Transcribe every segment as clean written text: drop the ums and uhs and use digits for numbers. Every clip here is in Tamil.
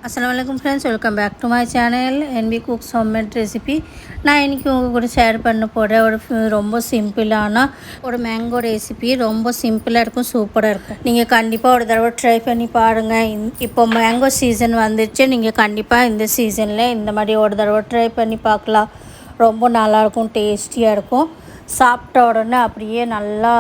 Assalamualaikum friends, welcome back to my channel NB Cooks Homemade Recipe. நான் இன்றைக்கி உங்கள் கூட ஷேர் பண்ண போகிற ரொம்ப சிம்பிளான ஒரு மேங்கோ ரெசிபி. ரொம்ப சிம்பிளாக இருக்கும், சூப்பராக இருக்கும். நீங்கள் கண்டிப்பாக ஒரு தடவை ட்ரை பண்ணி பாருங்கள். இப்போ மேங்கோ சீசன் வந்துடுச்சு. நீங்கள் கண்டிப்பாக இந்த சீசனில் இந்த மாதிரி ஒரு தடவை ட்ரை பண்ணி பார்க்கலாம். ரொம்ப நல்லாயிருக்கும், டேஸ்டியாக இருக்கும். சாப்பிட்ட உடனே அப்படியே நல்லா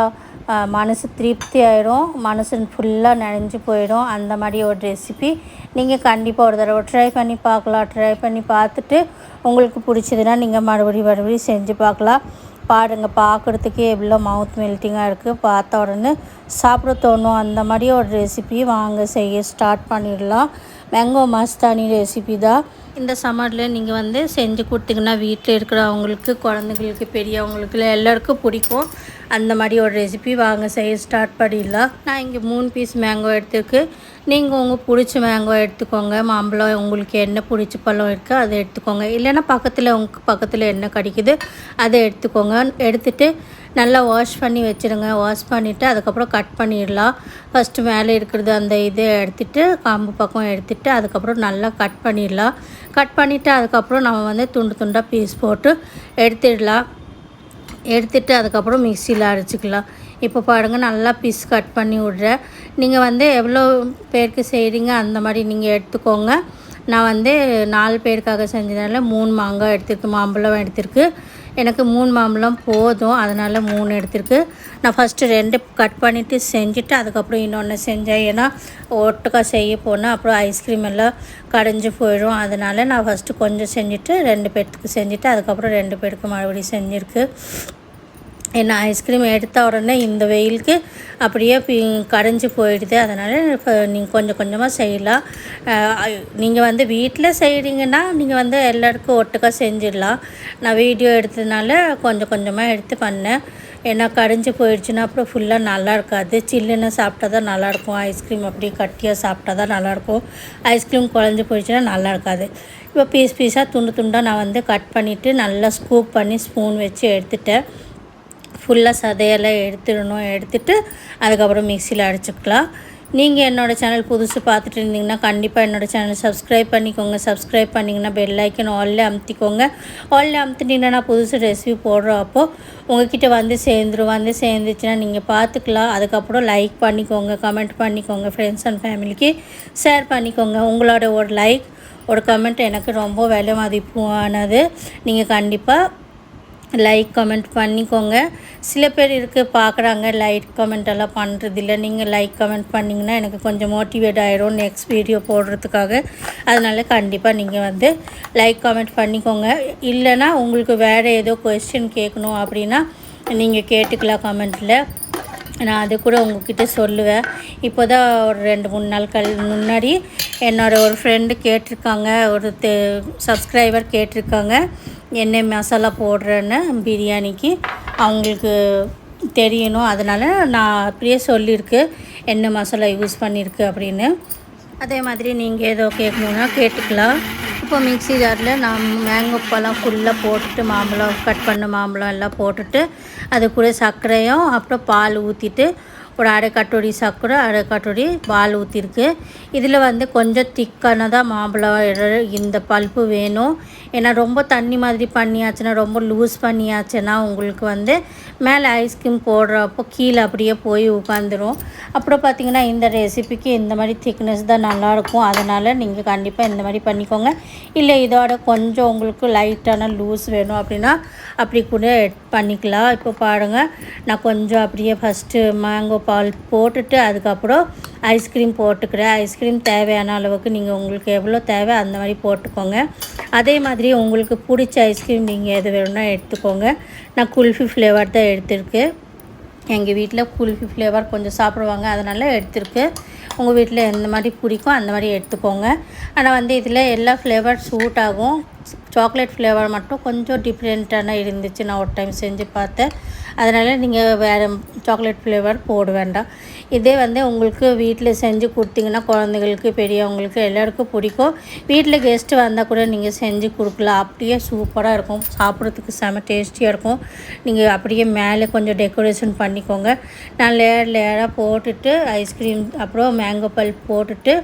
மனசு திருப்தி ஆகிடும், மனசு ஃபுல்லாக நனைஞ்சு போயிடும். அந்த மாதிரி ஒரு ரெசிபி நீங்கள் கண்டிப்பாக ஒரு தடவை ட்ரை பண்ணி பார்க்கலாம். ட்ரை பண்ணி பார்த்துட்டு உங்களுக்கு பிடிச்சதுன்னா நீங்கள் மறுபடியும் செஞ்சு பார்க்கலாம். பாருங்கள், பார்க்குறதுக்கே எவ்வளோ மவுத் மெல்ட்டிங்காக இருக்குது. பார்த்த உடனே சாப்பிட தோணும். அந்த மாதிரி ஒரு ரெசிபி வாங்க செய்ய ஸ்டார்ட் பண்ணிடலாம். மேங்கோ மஸ்தானி ரெசிபி தான். இந்த சம்மரில் நீங்கள் செஞ்சு கொடுத்தீங்கன்னா வீட்டில் இருக்கிறவங்களுக்கு, குழந்தைங்களுக்கு, பெரியவங்களுக்கு எல்லாருக்கும் பிடிக்கும். அந்த மாதிரி ஒரு ரெசிபி வாங்க செய்ய ஸ்டார்ட் பண்ணிடலாம். நான் இங்கே 3 பீஸ் மேங்கோ எடுத்துருக்கு. நீங்கள் உங்கள் பிடிச்ச மேங்கோ எடுத்துக்கோங்க. மாம்பழம் உங்களுக்கு என்ன பிடிச்ச பழம் இருக்குது அதை எடுத்துக்கோங்க. இல்லைன்னா பக்கத்தில் என்ன கிடைக்குது அதை எடுத்துக்கோங்க. எடுத்துகிட்டு நல்லா வாஷ் பண்ணி வச்சுருங்க. வாஷ் பண்ணிவிட்டு அதுக்கப்புறம் கட் பண்ணிடலாம். ஃபஸ்ட்டு மேலே இருக்கிறது அந்த இதை எடுத்துகிட்டு காம்பு பக்கம் எடுத்துகிட்டு அதுக்கப்புறம் நல்லா கட் பண்ணிடலாம். கட் பண்ணிவிட்டு அதுக்கப்புறம் நம்ம துண்டு துண்டாக பீஸ் போட்டு எடுத்துகிட்டு அதுக்கப்புறம் மிக்சியில் அரைச்சிக்கலாம். இப்போ பாருங்கள், நல்லா பீஸ் கட் பண்ணி விட்றேன். நீங்கள் எவ்வளோ பேருக்கு செய்கிறீங்க அந்த மாதிரி நீங்கள் எடுத்துக்கோங்க. நான் 4 பேருக்காக செஞ்சதுனால 3 மாங்காய் எடுத்துருக்கு, மாம்பழம் எடுத்துருக்கு. எனக்கு 3 மாம்பழம் போதும், அதனால் 3 எடுத்துருக்கு. நான் ஃபஸ்ட்டு 2 கட் பண்ணிவிட்டு செஞ்சுட்டு அதுக்கப்புறம் இன்னொன்று செஞ்சேன். ஏன்னா ஒட்டுக்கா செய்ய போனால் அப்புறம் ஐஸ்கிரீம் எல்லாம் கடைஞ்சி போயிடும். அதனால் நான் ஃபஸ்ட்டு கொஞ்சம் செஞ்சுட்டு 2 பேருக்கு செஞ்சுட்டு அதுக்கப்புறம் 2 பேருக்கு மறுபடியும் செஞ்சுருக்கு. ஏன்னா ஐஸ்கிரீம் எடுத்த உடனே இந்த வெயிலுக்கு அப்படியே கடைஞ்சி போயிடுது. அதனால் நீங்கள் கொஞ்சம் கொஞ்சமாக செய்யலாம். நீங்கள் வீட்டில் செய்கிறீங்கன்னா நீங்கள் எல்லாருக்கும் ஒட்டுக்கா செஞ்சிடலாம். நான் வீடியோ எடுத்ததுனால கொஞ்சம் கொஞ்சமாக எடுத்து பண்ணேன். ஏன்னா கடைஞ்சி போயிடுச்சுன்னா அப்புறம் ஃபுல்லாக நல்லா இருக்காது. சில்லுன்னு சாப்பிட்டா தான் நல்லாயிருக்கும். ஐஸ்கிரீம் அப்படியே கட்டியாக சாப்பிட்டா தான் நல்லாயிருக்கும். ஐஸ்கிரீம் குழஞ்சி போயிடுச்சுன்னா நல்லா இருக்காது. இப்போ பீஸாக துண்டு துண்டாக நான் கட் பண்ணிவிட்டு நல்லா ஸ்கூப் பண்ணி ஸ்பூன் வச்சு எடுத்துட்டேன். ஃபுல்லாக சதையெல்லாம் எடுத்துட்டு அதுக்கப்புறம் மிக்சியில் அடிச்சுக்கலாம். நீங்கள் என்னோடய சேனல் புதுசு பார்த்துட்டு இருந்தீங்கன்னா கண்டிப்பாக என்னோடய சேனல் சப்ஸ்கிரைப் பண்ணிக்கோங்க. சப்ஸ்கிரைப் பண்ணிங்கன்னா பெல் ஐக்கன் ஆல்லே அமுத்திக்கோங்க. ஆல்லே அமுத்திட்டீங்கன்னா புதுசு ரெசிபி போடுறோம் அப்போது உங்கள்கிட்ட சேர்ந்துச்சுன்னா நீங்கள் பார்த்துக்கலாம். அதுக்கப்புறம் லைக் பண்ணிக்கோங்க, கமெண்ட் பண்ணிக்கோங்க. ஃப்ரெண்ட்ஸ் அண்ட் ஃபேமிலிக்கு ஷேர் பண்ணிக்கோங்க. உங்களோட ஒரு லைக், ஒரு கமெண்ட் எனக்கு ரொம்ப விலை மதிப்பானது. நீங்கள் கண்டிப்பாக லைக் கமெண்ட் பண்ணிக்கோங்க. சில பேர் பார்க்குறாங்க, லைக் கமெண்ட் எல்லாம் பண்ணுறதில்ல. நீங்கள் லைக் கமெண்ட் பண்ணிங்கன்னா எனக்கு கொஞ்சம் மோட்டிவேட் ஆகிடும் நெக்ஸ்ட் வீடியோ போடுறதுக்காக. அதனால் கண்டிப்பாக நீங்கள் லைக் கமெண்ட் பண்ணிக்கோங்க. இல்லைனா உங்களுக்கு வேறு ஏதோ கொஸ்டின் கேட்கணும் அப்படின்னா நீங்கள் கேட்டுக்கலாம் கமெண்ட்டில். நான் அது கூட உங்கள்கிட்ட சொல்லுவேன். இப்போ தான் ஒரு 2-3 நாட்கள் முன்னாடி என்னோடய ஒரு ஃப்ரெண்டு கேட்டிருக்காங்க, ஒரு சப்ஸ்கிரைபர் கேட்டிருக்காங்க என்ன மசாலா போடுறேன்னு பிரியாணிக்கு. அவங்களுக்கு தெரியணும், அதனால் நான் அப்படியே சொல்லியிருக்கு என்ன மசாலா யூஸ் பண்ணியிருக்கு அப்படின்னு. அதே மாதிரி நீங்கள் ஏதோ கேட்கணுன்னா கேட்டுக்கலாம். இப்போ மிக்ஸி ஜாரில் நான் மேங்கோ பழம் ஃபுல்லாக போட்டுட்டு கட் பண்ண மாம்பழம் எல்லாம் போட்டுட்டு அது கூட சர்க்கரையும் அப்புறம் பால் ஊற்றிட்டு ஒரு அரை கட்டோடி சர்க்கரை, அரை கட்டோடி பால் ஊற்றிருக்கு. இதில் கொஞ்சம் திக்கானதாக மாம்பழம் இந்த பல்ப்பு வேணும். ஏன்னா ரொம்ப தண்ணி மாதிரி பண்ணியாச்சுன்னா, ரொம்ப லூஸ் பண்ணியாச்சுன்னா உங்களுக்கு மேலே ஐஸ்கிரீம் போடுறப்போ கீழே அப்படியே போய் உட்காந்துரும். அப்புறம் பார்த்திங்கன்னா இந்த ரெசிபிக்கு இந்த மாதிரி திக்னஸ் தான் நல்லாயிருக்கும். அதனால் நீங்கள் கண்டிப்பாக இந்த மாதிரி பண்ணிக்கோங்க. இல்லை இதோட கொஞ்சம் உங்களுக்கு லைட்டான லூஸ் வேணும் அப்படின்னா அப்படி கூட பண்ணிக்கலாம். இப்போ பாருங்கள், நான் கொஞ்சம் அப்படியே ஃபஸ்ட்டு மேங்கோ பால் போட்டுட்டு அதுக்கப்புறம் ஐஸ்கிரீம் போட்டுக்கிறேன். ஐஸ்கிரீம் தேவையான அளவுக்கு நீங்கள் உங்களுக்கு எவ்வளோ தேவை அந்த மாதிரி போட்டுக்கோங்க. அதே மாதிரி உங்களுக்கு பிடிச்ச ஐஸ்கிரீம் நீங்கள் எது வேணும்னா எடுத்துக்கோங்க. நான் குல்ஃபி ஃப்ளேவர் தான் எடுத்திருக்கேன். எங்கள் வீட்டில் குல்ஃபி ஃப்ளேவர் கொஞ்சம் சாப்பிடுவாங்க, அதனால் எடுத்திருக்கு. உங்கள் வீட்டில் எந்த மாதிரி பிடிக்கும் அந்த மாதிரி எடுத்துக்கோங்க. ஆனால் இதில் எல்லா ஃப்ளேவர் சூட் ஆகும். சாக்லேட் ஃப்ளேவர் மட்டும் கொஞ்சம் டிஃப்ரெண்ட்டான இருந்துச்சு. நான் ஒரு டைம் செஞ்சு பார்த்தேன். அதனால் நீங்கள் வேறு சாக்லேட் ஃப்ளேவர் போட வேண்டாம். இதே உங்களுக்கு வீட்டில் செஞ்சு கொடுத்தீங்கன்னா குழந்தைங்களுக்கு, பெரியவங்களுக்கு எல்லாருக்கும் பிடிக்கும். வீட்டில் கெஸ்ட்டு வந்தால் கூட நீங்கள் செஞ்சு கொடுக்கலாம். அப்படியே சூப்பராக இருக்கும், சாப்பிட்றதுக்கு செம டேஸ்டியாக இருக்கும். நீங்கள் அப்படியே மேலே கொஞ்சம் டெக்கரேஷன் பண்ணிக்கோங்க. நான் லேயராக போட்டுட்டு ஐஸ்கிரீம் அப்புறம் மேங்கோ பல்ப் போட்டுட்டு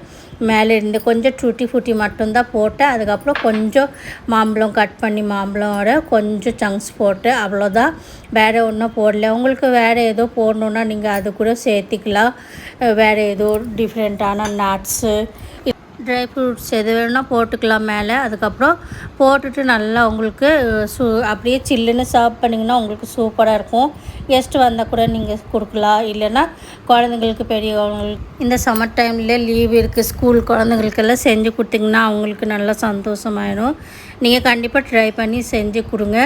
மேலே இருந்து கொஞ்சம் டூட்டி ஃப்ரூட்டி மட்டும்தான் போட்டேன். அதுக்கப்புறம் கொஞ்சம் மாம்பழம் கட் பண்ணி மாம்பழமோட கொஞ்சம் சங்க்ஸ் போட்டு அவ்வளோதான், வேறு ஒன்றும் போடல. உங்களுக்கு வேறு ஏதோ போடணுன்னா நீங்கள் அது கூட சேர்த்திக்கலாம். வேறு ஏதோ டிஃப்ரெண்ட்டான நட்ஸு ட்ரை ஃப்ரூட்ஸ் எது வேணுன்னா போட்டுக்கலாம் மேலே. அதுக்கப்புறம் போட்டுட்டு நல்லா உங்களுக்கு அப்படியே சில்லுன்னு சர்வ் பண்ணிங்கன்னா உங்களுக்கு சூப்பராக இருக்கும். கெஸ்ட்டு வந்தால் கூட நீங்கள் கொடுக்கலாம். இல்லைன்னா குழந்தைங்களுக்கு பெரியவங்களுக்கு இந்த சம்மர் டைமில் லீவ் இருக்குது ஸ்கூல் குழந்தைங்களுக்கெல்லாம் செஞ்சு கொடுத்திங்கன்னா அவங்களுக்கு நல்லா சந்தோஷமாயிடும். நீங்கள் கண்டிப்பாக ட்ரை பண்ணி செஞ்சு கொடுங்க.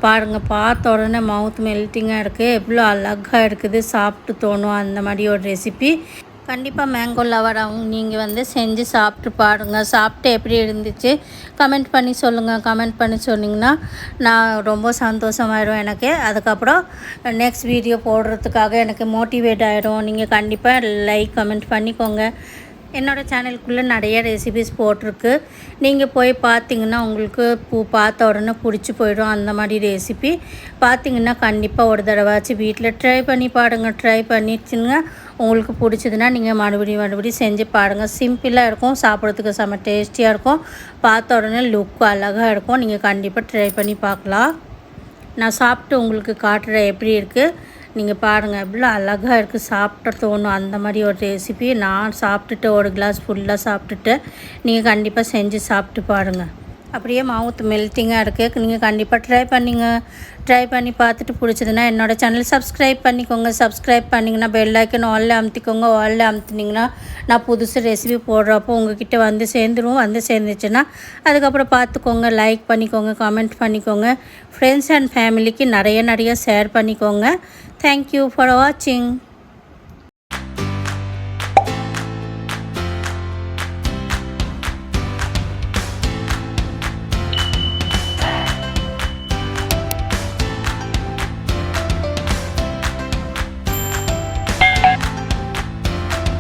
பாருங்கள், பார்த்த உடனே மவுத் மெல்ட்டிங்காக இருக்குது, எவ்வளோ அழகாக இருக்குது, சாப்பிட்டு தோணும் அந்த மாதிரி ஒரு ரெசிபி. கண்டிப்பாக மேங்கோ லவர் நீங்கள் வந்து செஞ்சு சாப்பிட்டு பாருங்கள். சாப்பிட்டு எப்படி இருந்துச்சு கமெண்ட் பண்ணி சொல்லுங்கள். கமெண்ட் பண்ணி சொன்னிங்கன்னா நான் ரொம்ப சந்தோஷமாயிடும் எனக்கு. அதுக்கப்புறம் நெக்ஸ்ட் வீடியோ போடுறதுக்காக எனக்கு மோட்டிவேட் ஆகிடும். நீங்கள் கண்டிப்பாக லைக் கமெண்ட் பண்ணிக்கோங்க. என்னோடய சேனலுக்குள்ளே நிறைய ரெசிபிஸ் போட்டிருக்கு. நீங்கள் போய் பார்த்தீங்கன்னா உங்களுக்கு பார்த்த உடனே பிடிச்சி போயிடும். அந்த மாதிரி ரெசிபி பார்த்தீங்கன்னா கண்டிப்பாக ஒரு தடவாச்சும் வீட்டில் ட்ரை பண்ணி பாருங்கள். ட்ரை பண்ணிச்சுங்க உங்களுக்கு பிடிச்சதுன்னா நீங்கள் மறுபடியும் செஞ்சு பாருங்கள். சிம்பிளாக இருக்கும், சாப்பிட்றதுக்கு செம்ம டேஸ்டியாக இருக்கும், பார்த்த உடனே லுக்கு அழகாக இருக்கும். நீங்கள் கண்டிப்பாக ட்ரை பண்ணி பார்க்கலாம். நான் சாப்பிட்டு உங்களுக்கு காட்டுறேன் எப்படி இருக்குது. நீங்கள் பாருங்கள், எவ்வளோ அழகாக இருக்குது, சாப்பிட தோணும் அந்த மாதிரி ஒரு ரெசிபி. நான் சாப்பிட்டுட்டு ஒரு கிளாஸ் ஃபுல்லாக சாப்பிட்டுட்டு நீங்கள் கண்டிப்பாக செஞ்சு சாப்பிட்டு பாருங்கள். அப்படியே மவுத் மெல்ட்டிங்காக இருக்குது. நீங்கள் கண்டிப்பாக ட்ரை பண்ணி பார்த்துட்டு பிடிச்சதுன்னா என்னோடய சேனல் சப்ஸ்கிரைப் பண்ணிக்கோங்க. சப்ஸ்கிரைப் பண்ணிங்கன்னா பெல் ஐக்கன் ஆல்ல அமுத்திக்கோங்க. ஆல்ல அமுத்தினீங்கன்னா நான் புதுசு ரெசிபி போடுறப்போ உங்ககிட்ட வந்து சேர்ந்துச்சுன்னா அதுக்கப்புறம் பார்த்துக்கோங்க, லைக் பண்ணிக்கோங்க, கமெண்ட் பண்ணிக்கோங்க. ஃப்ரெண்ட்ஸ் அண்ட் ஃபேமிலிக்கு நிறைய ஷேர் பண்ணிக்கோங்க. தேங்க்யூ ஃபார் வாட்சிங்.